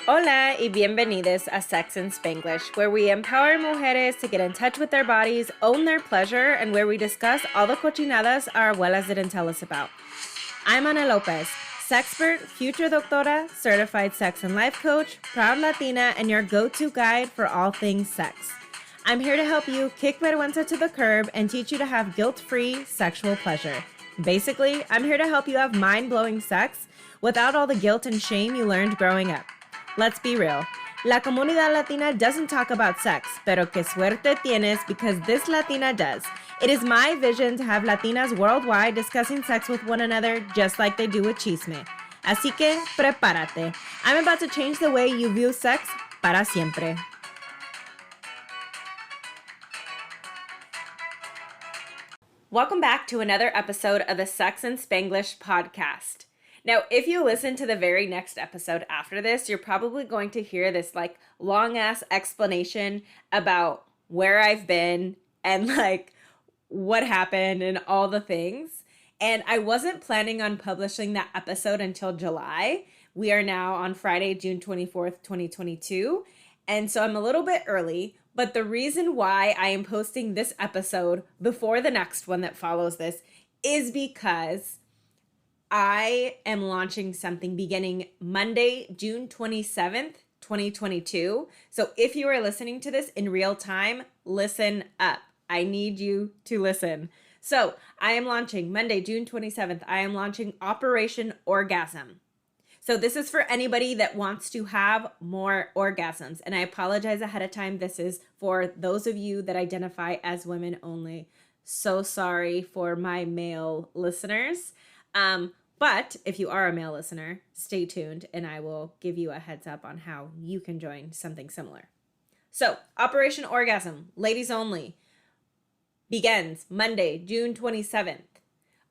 Hola y bienvenidos a Sex and Spanglish, where we empower mujeres to get in touch with their bodies, own their pleasure, and where we discuss all the cochinadas our abuelas didn't tell us about. I'm Ana Lopez, sexpert, future doctora, certified sex and life coach, proud Latina, and your go-to guide for all things sex. I'm here to help you kick vergüenza to the curb and teach you to have guilt-free sexual pleasure. Basically, I'm here to help you have mind-blowing sex without all the guilt and shame you learned growing up. Let's be real. La comunidad latina doesn't talk about sex, pero que suerte tienes because this Latina does. It is my vision to have Latinas worldwide discussing sex with one another just like they do with chisme. Así que, prepárate. I'm about to change the way you view sex para siempre. Welcome back to another episode of the Sex and Spanglish podcast. Now, if you listen to the very next episode after this, you're probably going to hear this long-ass explanation about where I've been and what happened and all the things. And I wasn't planning on publishing that episode until July. We are now on Friday, June 24th, 2022. And so I'm a little bit early, but the reason why I am posting this episode before the next one that follows this is because I am launching something beginning Monday, June 27th, 2022. So if you are listening to this in real time, listen up. I need you to listen. So I am launching Monday, June 27th. I am launching Operation Orgasm. So this is for anybody that wants to have more orgasms. And I apologize ahead of time. This is for those of you that identify as women only. So sorry for my male listeners. But if you are a male listener, stay tuned and I will give you a heads up on how you can join something similar. So, Operation Orgasm, ladies only, begins Monday, June 27th.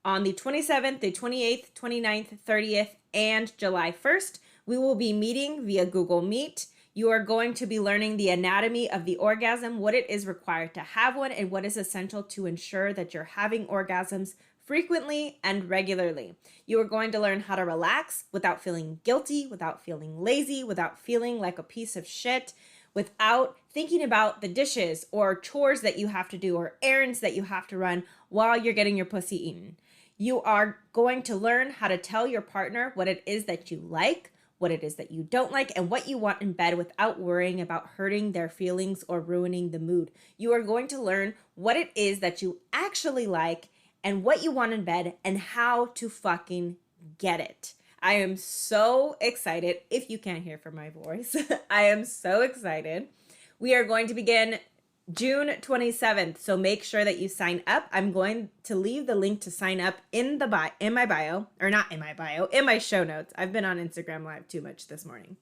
On the 27th, the 28th, 29th, 30th, and July 1st, we will be meeting via Google Meet. You are going to be learning the anatomy of the orgasm, what it is required to have one, and what is essential to ensure that you're having orgasms frequently and regularly. You are going to learn how to relax without feeling guilty, without feeling lazy, without feeling like a piece of shit, without thinking about the dishes or chores that you have to do or errands that you have to run while you're getting your pussy eaten. You are going to learn how to tell your partner what it is that you like, what it is that you don't like, and what you want in bed without worrying about hurting their feelings or ruining the mood. You are going to learn what it is that you actually like and what you want in bed and how to fucking get it. I am so excited. If you can't hear from my voice, I am so excited. We are going to begin June 27th, so make sure that you sign up. I'm going to leave the link to sign up in my bio, or not in my bio, in my show notes. I've been on Instagram Live too much this morning.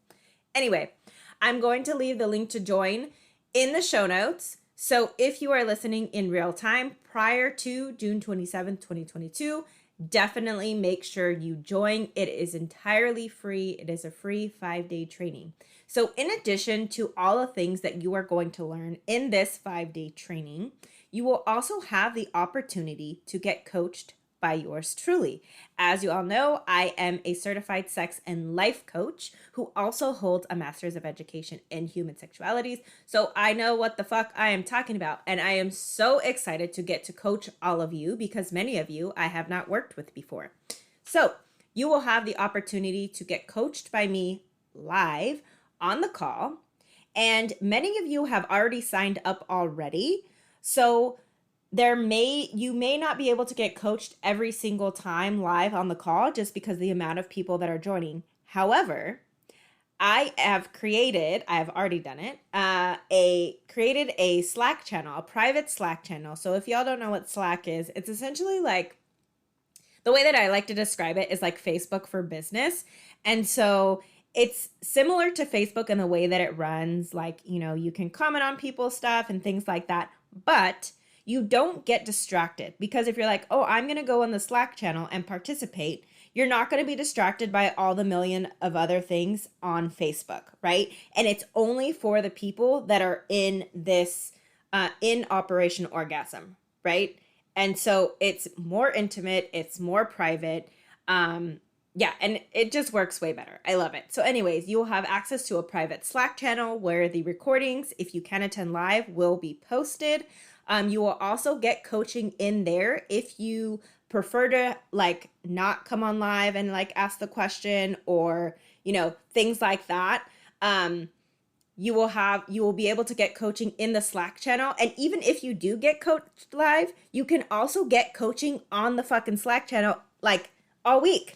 Anyway, I'm going to leave the link to join in the show notes. So if you are listening in real time prior to June 27th, 2022, definitely make sure you join. It is entirely free. It is a free 5-day training. So in addition to all the things that you are going to learn in this 5-day training, you will also have the opportunity to get coached by yours truly. As you all know, I am a certified sex and life coach who also holds a master's of education in human sexualities. So I know what the fuck I am talking about. And I am so excited to get to coach all of you because many of you I have not worked with before. So you will have the opportunity to get coached by me live on the call. And many of you have already signed up already. So you may not be able to get coached every single time live on the call just because the amount of people that are joining. However, I have already done it, created a Slack channel, a private Slack channel. So if y'all don't know what Slack is, it's essentially the way that I like to describe it is like Facebook for business. And so it's similar to Facebook in the way that it runs, you can comment on people's stuff and things like that, but you don't get distracted because if you're like, oh, I'm going to go on the Slack channel and participate, you're not going to be distracted by all the million of other things on Facebook, right? And it's only for the people that are in this, in Operation Orgasm, right? And so it's more intimate, it's more private. Yeah, and it just works way better. I love it. So anyways, you will have access to a private Slack channel where the recordings, if you can attend live, will be posted. You will also get coaching in there if you prefer to like not come on live and like ask the question or, things like that. You will be able to get coaching in the Slack channel. And even if you do get coached live, you can also get coaching on the fucking Slack channel like all week.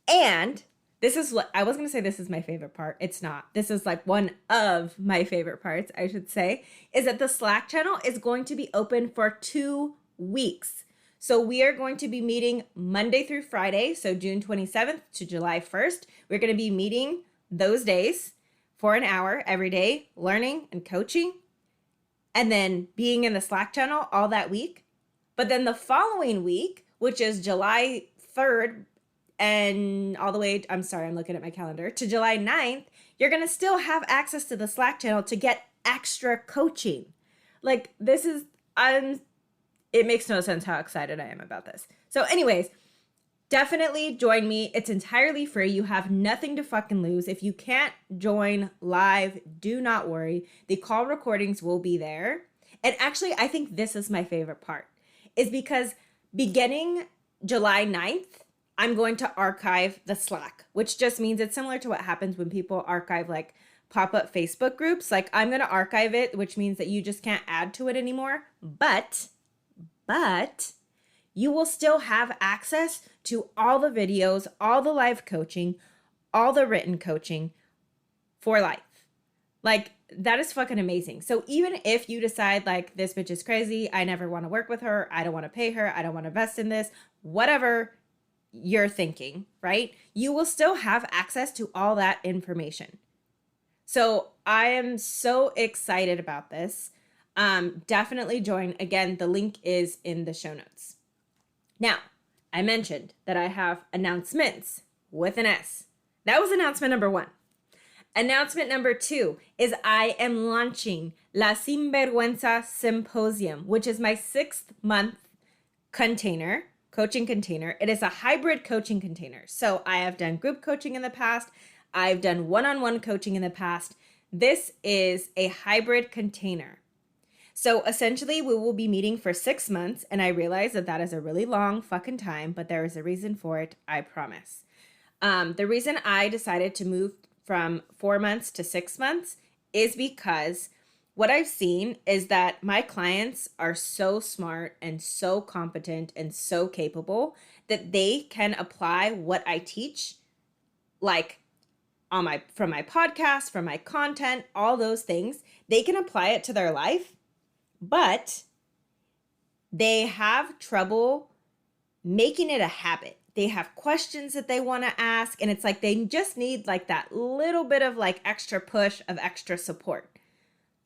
And this is what I was going to say, this is my favorite part. It's not. This is like one of my favorite parts, I should say, is that the Slack channel is going to be open for 2 weeks. So we are going to be meeting Monday through Friday. So June 27th to July 1st. We're going to be meeting those days for an hour every day, learning and coaching, and then being in the Slack channel all that week. But then the following week, which is July 3rd, and all the way, I'm sorry, I'm looking at my calendar, to July 9th, you're going to still have access to the Slack channel to get extra coaching. Like it makes no sense how excited I am about this. So anyways, definitely join me. It's entirely free. You have nothing to fucking lose. If you can't join live, do not worry. The call recordings will be there. And actually, I think this is my favorite part, is because beginning July 9th, I'm going to archive the Slack, which just means it's similar to what happens when people archive like pop-up Facebook groups. Like I'm going to archive it, which means that you just can't add to it anymore. But you will still have access to all the videos, all the live coaching, all the written coaching for life. Like that is fucking amazing. So even if you decide like this bitch is crazy, I never want to work with her, I don't want to pay her, I don't want to invest in this, whatever you're thinking, right? You will still have access to all that information. So I am so excited about this. Definitely join. Again, the link is in the show notes. Now, I mentioned that I have announcements with an S. That was announcement number 1. Announcement number 2 is I am launching La Sin Vergüenza Symposium, which is my 6th month coaching container. It is a hybrid coaching container. So I have done group coaching in the past. I've done one-on-one coaching in the past. This is a hybrid container. So essentially we will be meeting for 6 months. And I realize that that is a really long fucking time, but there is a reason for it. I promise. The reason I decided to move from 4 months to 6 months is because what I've seen is that my clients are so smart and so competent and so capable that they can apply what I teach, like from my podcast, from my content, all those things. They can apply it to their life, but they have trouble making it a habit. They have questions that they want to ask, and it's like they just need like that little bit of like extra push of extra support.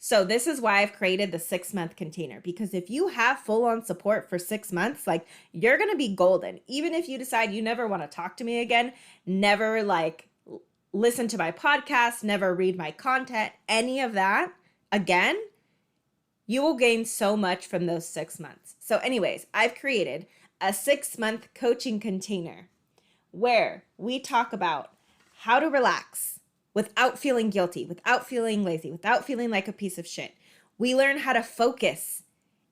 So this is why I've created the 6-month container, because if you have full-on support for 6 months, like you're going to be golden. Even if you decide you never want to talk to me again, never like listen to my podcast, never read my content, any of that again, you will gain so much from those 6 months. So anyways, I've created a 6-month coaching container where we talk about how to relax without feeling guilty, without feeling lazy, without feeling like a piece of shit. We learn how to focus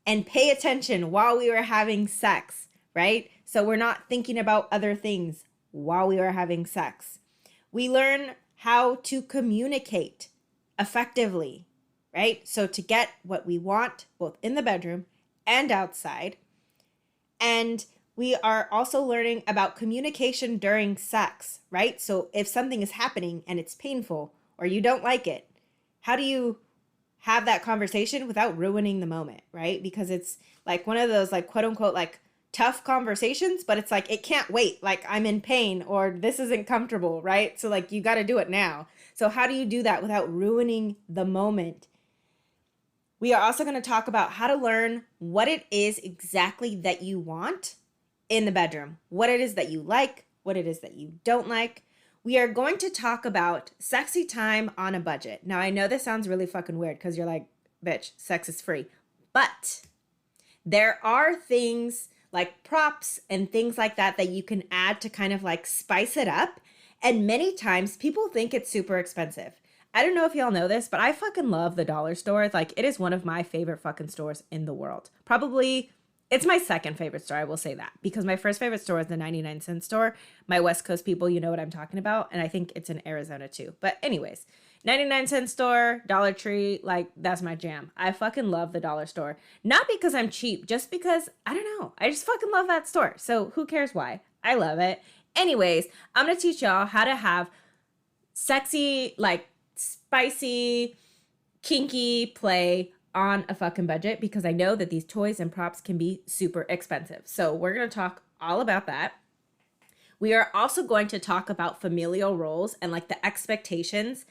and pay attention while we are having sex, right? So we're not thinking about other things while we are having sex. We learn how to communicate effectively, right? So to get what we want, both in the bedroom and outside. And we are also learning about communication during sex, right? So if something is happening and it's painful or you don't like it, how do you have that conversation without ruining the moment, right? Because it's like one of those like quote unquote like tough conversations, but it's like it can't wait, like I'm in pain or this isn't comfortable, right? So like you got to do it now. So how do you do that without ruining the moment? We are also going to talk about how to learn what it is exactly that you want in the bedroom, what it is that you like, what it is that you don't like. We are going to talk about sexy time on a budget. Now, I know this sounds really fucking weird because you're like, bitch, sex is free. But there are things like props and things like that that you can add to kind of like spice it up. And many times people think it's super expensive. I don't know if y'all know this, but I fucking love the dollar store. Like, it is one of my favorite fucking stores in the world. Probably, it's my second favorite store, I will say that. Because my first favorite store is the 99-cent store. My West Coast people, you know what I'm talking about. And I think it's in Arizona too. But anyways, 99-cent store, Dollar Tree, like, that's my jam. I fucking love the dollar store. Not because I'm cheap, just because, I don't know. I just fucking love that store. So who cares why? I love it. Anyways, I'm going to teach y'all how to have sexy, like, spicy, kinky play on a fucking budget, because I know that these toys and props can be super expensive. So we're going to talk all about that. We are also going to talk about familial roles and like the expectations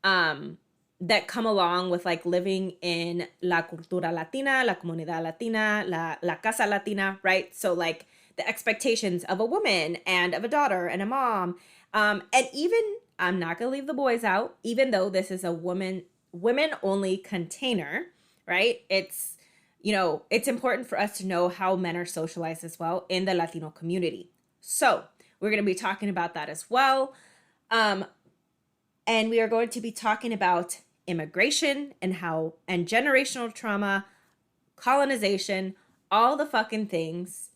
that come along with like living in la cultura latina, la comunidad latina, la casa latina, right? So like the expectations of a woman and of a daughter and a mom. And even, I'm not going to leave the boys out, even though this is a women only container, right? It's, you know, it's important for us to know how men are socialized as well in the Latino community. So we're going to be talking about that as well. And we are going to be talking about immigration and generational trauma, colonization, all the fucking things,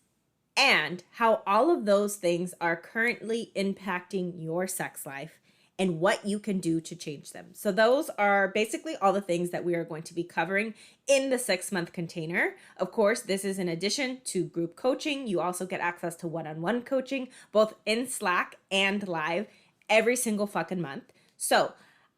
and how all of those things are currently impacting your sex life and what you can do to change them. So those are basically all the things that we are going to be covering in the 6-month container. Of course, this is in addition to group coaching. You also get access to one-on-one coaching, both in Slack and live every single fucking month. So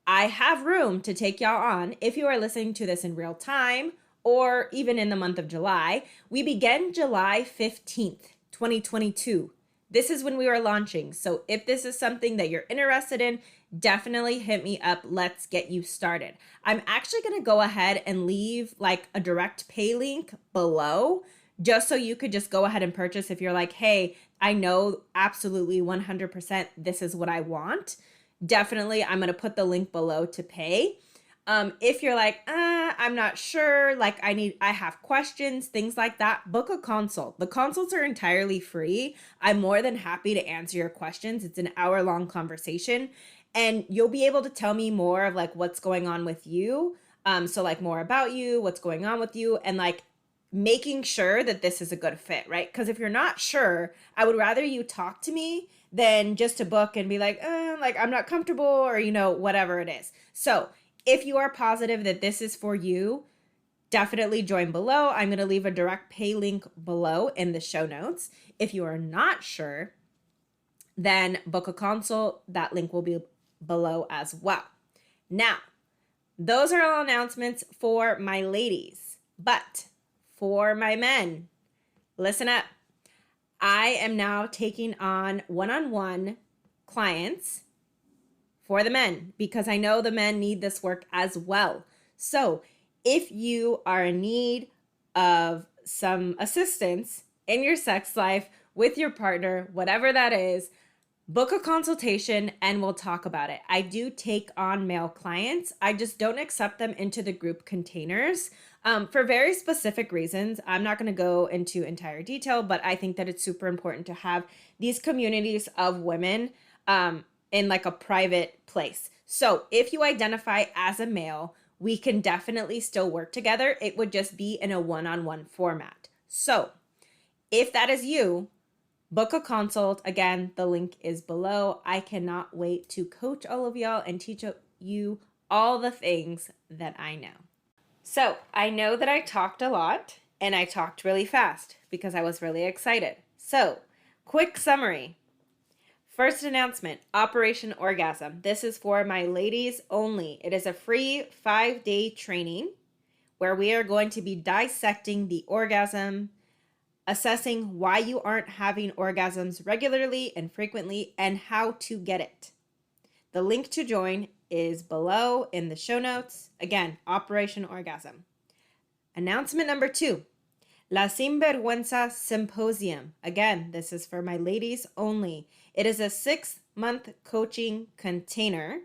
I have room to take y'all on if you are listening to this in real time or even in the month of July. We begin July 15th, 2022. This is when we are launching. So if this is something that you're interested in, definitely hit me up. Let's get you started. I'm actually going to go ahead and leave like a direct pay link below, just so you could just go ahead and purchase if you're like, hey, I know absolutely 100% this is what I want. Definitely, I'm going to put the link below to pay. If you're like, I'm not sure, like I have questions, things like that, book a consult. The consults are entirely free. I'm more than happy to answer your questions. It's an hour-long conversation, and you'll be able to tell me more of like what's going on with you. So like more about you, what's going on with you, and like making sure that this is a good fit, right? Because if you're not sure, I would rather you talk to me than just to book and be like I'm not comfortable, or, you know, whatever it is. So if you are positive that this is for you, definitely join below. I'm going to leave a direct pay link below in the show notes. If you are not sure, then book a consult. That link will be below as well. Now, those are all announcements for my ladies. But for my men, listen up. I am now taking on one-on-one clients for the men, because I know the men need this work as well. So if you are in need of some assistance in your sex life with your partner, whatever that is, book a consultation and we'll talk about it. I do take on male clients. I just don't accept them into the group containers for very specific reasons. I'm not going to go into entire detail, but I think that it's super important to have these communities of women in like a private place. So if you identify as a male, we can definitely still work together. It would just be in a one-on-one format. So if that is you, book a consult. Again, the link is below. I cannot wait to coach all of y'all and teach you all the things that I know. So I know that I talked a lot and I talked really fast because I was really excited. So quick summary. First announcement, Operation Orgasm. This is for my ladies only. It is a free 5-day training where we are going to be dissecting the orgasm, assessing why you aren't having orgasms regularly and frequently, and how to get it. The link to join is below in the show notes. Again, Operation Orgasm. Announcement number 2. Sin Vergüenza Symposium. Again, this is for my ladies only. It is a 6-month coaching container.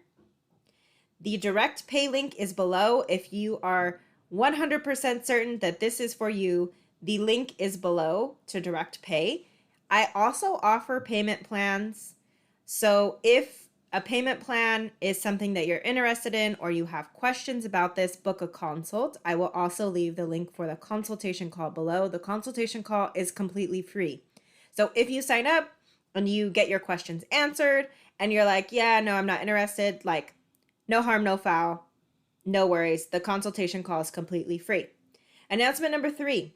The direct pay link is below if you are 100% certain that this is for you. The link is below to direct pay. I also offer payment plans. So if a payment plan is something that you're interested in or you have questions about this, book a consult. I will also leave the link for the consultation call below. The consultation call is completely free. So if you sign up and you get your questions answered and you're like, yeah, no, I'm not interested, like no harm, no foul, no worries. The consultation call is completely free. Announcement number 3,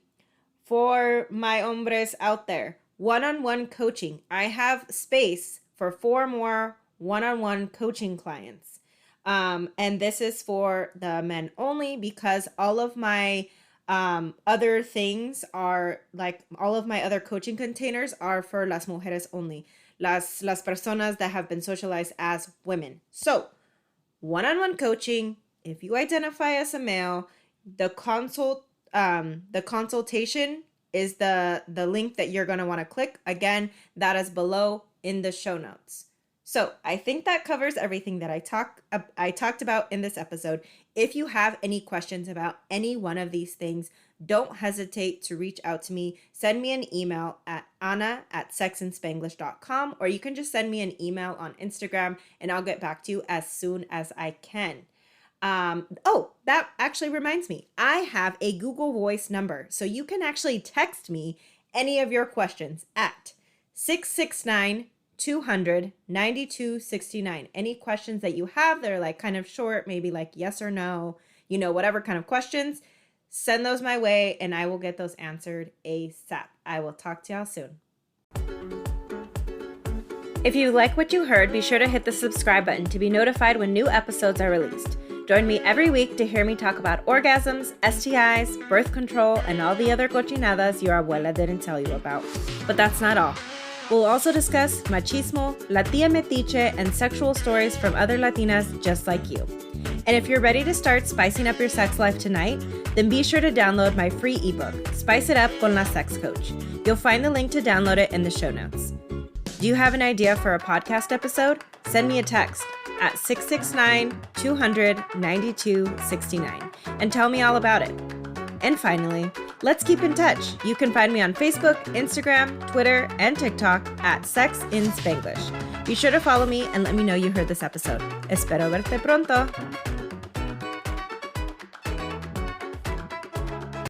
for my hombres out there, one-on-one coaching. I have space for 4 more one-on-one coaching clients. And this is for the men only because all of my other things are like all of my other coaching containers are for las mujeres only, las personas that have been socialized as women. So one-on-one coaching, if you identify as a male, the consultation is the link that you're going to want to click. Again, that is below in the show notes. So I think that covers everything that I talked about in this episode. If you have any questions about any one of these things, don't hesitate to reach out to me. Send me an email at anna@sexandspanglish.com, or you can just send me an email on Instagram and I'll get back to you as soon as I can. That actually reminds me, I have a Google Voice number, so you can actually text me any of your questions at 669-200-9269. Any questions that you have that are like kind of short, maybe like yes or no, whatever kind of questions, send those my way and I will get those answered ASAP. I will talk to y'all soon. If you like what you heard, be sure to hit the subscribe button to be notified when new episodes are released. Join me every week to hear me talk about orgasms, STIs, birth control, and all the other cochinadas your abuela didn't tell you about. But that's not all. We'll also discuss machismo, la tía metiche, and sexual stories from other Latinas just like you. And if you're ready to start spicing up your sex life tonight, then be sure to download my free ebook, Spice It Up con la Sex Coach. You'll find the link to download it in the show notes. Do you have an idea for a podcast episode? Send me a text at 669-200-9269 and tell me all about it. And finally, let's keep in touch. You can find me on Facebook, Instagram, Twitter, and TikTok at Sex in Spanglish. Be sure to follow me and let me know you heard this episode. Espero verte pronto.